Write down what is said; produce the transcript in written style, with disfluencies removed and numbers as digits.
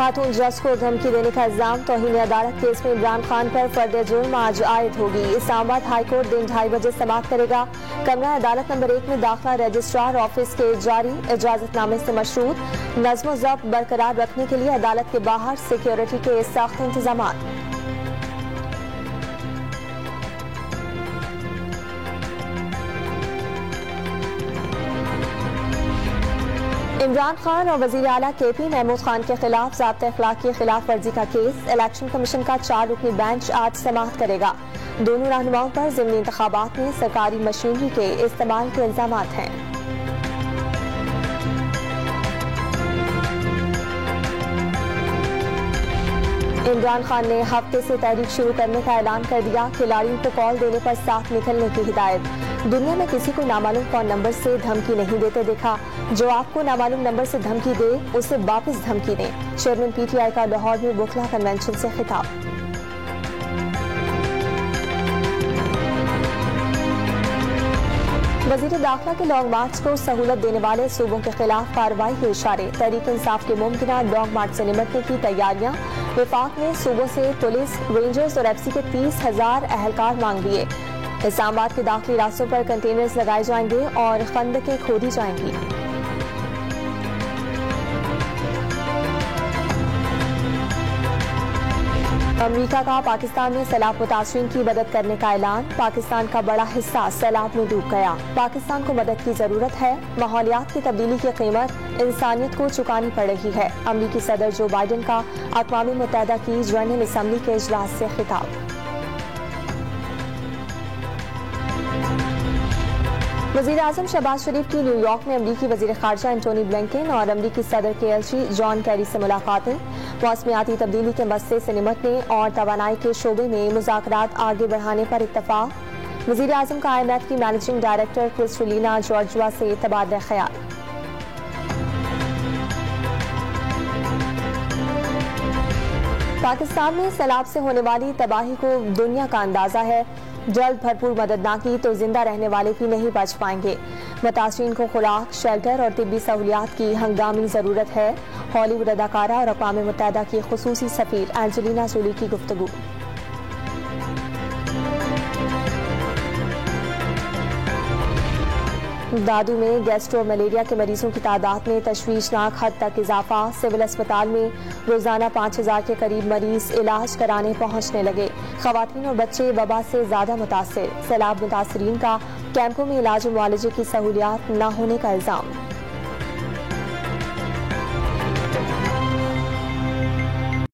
खातून जज को धमकी देने का इल्जाम, तौहीन अदालत केस में इमरान खान पर फर्द जुर्म आज आयद होगी। इस्लामाबाद हाईकोर्ट दिन 2:30 बजे समाप्त करेगा। कमरा अदालत नंबर 1 में दाखिला रजिस्ट्रार ऑफिस के जारी इजाजतनामे से मशरूत। नज़्म ज़ब्त बरकरार रखने के लिए अदालत के बाहर सिक्योरिटी के सख्त इंतजाम। इमरान खान और वजीर आला KP महमूद खान के खिलाफ ज़ाब्ते अखलाक की खिलाफ वर्जी का केस इलेक्शन कमीशन का 4 रुकनी बेंच आज समाअत करेगा। दोनों रहनुमाओं पर ज़िमनी इंतखाबात में सरकारी मशीनरी के इस्तेमाल के इल्जाम हैं। इमरान खान ने हफ्ते से तहरीक शुरू करने का ऐलान कर दिया। खिलाड़ियों को कॉल देने पर साथ निकलने की हिदायत। दुनिया में किसी को नामालूम फोन नंबर से धमकी नहीं देते देखा। जो आपको नामालूम नंबर से धमकी दे उसे वापस धमकी दें। चेयरमैन PTI का लाहौर में बुखला कन्वेंशन से खिताब। वजीर दाखिला के लॉन्ग मार्च को सहूलत देने वाले सूबों के खिलाफ कार्रवाई के इशारे। तहरीक इंसाफ के मुमकिना लॉन्ग मार्च से निपटने की तैयारियां। विफाक ने सूबों से पुलिस, रेंजर्स और FC के 30,000 अहलकार मांग लिए। इस्लामाबाद के दाखिली रास्तों पर कंटेनर्स लगाए जाएंगे और खंदकें खोदी जाएंगी। अमेरिका का पाकिस्तान में सैलाब मुतासरीन की मदद करने का ऐलान। पाकिस्तान का बड़ा हिस्सा सैलाब में डूब गया। पाकिस्तान को मदद की जरूरत है। माहौलियात की तब्दीली की कीमत इंसानियत को चुकानी पड़ रही है। अमेरिकी सदर जो बाइडेन का अक़वाम मुत्तहिदा की जनरल असम्बली के इजलास से खिताब। वज़ीर आज़म शहबाज शरीफ की न्यूयॉर्क में अमरीकी वज़ीर ख़ारजा एंटोनी ब्लिंकन और अमरीकी सदर के एलची जॉन कैरी से मुलाकातें। मौसमियाती तब्दीली के मसले से निपटने और तवानाई के शोबे में मुज़ाकरात आगे बढ़ाने पर इत्तफ़ाक़। वज़ीर आज़म का IMF की मैनेजिंग डायरेक्टर क्रिस्टलिना जॉर्जिया से तबादला ख्याल। पाकिस्तान में सैलाब से होने वाली तबाही को दुनिया का अंदाजा है। जल्द भरपूर मदद न की तो जिंदा रहने वाले भी नहीं बच पाएंगे। मुतासरीन को खुराक, शेल्टर और तिब्बी सहूलियात की हंगामी जरूरत है। हॉलीवुड अदाकारा और अक़वाम मुत्तहिदा की खुसूसी सफ़ीर एंजेलिना जोली की गुफ्तगू। दादू में गैस्ट्रो मलेरिया के मरीजों की तादाद में तशवीशनाक हद तक इजाफा। सिविल अस्पताल में रोजाना 5,000 के करीब मरीज इलाज कराने पहुंचने लगे। खवातीन और बच्चे वबा से ज्यादा मुतासिर। सैलाब मुतासरीन का कैंपों में इलाज और मुआलजे की सहूलियात न होने का इल्जाम।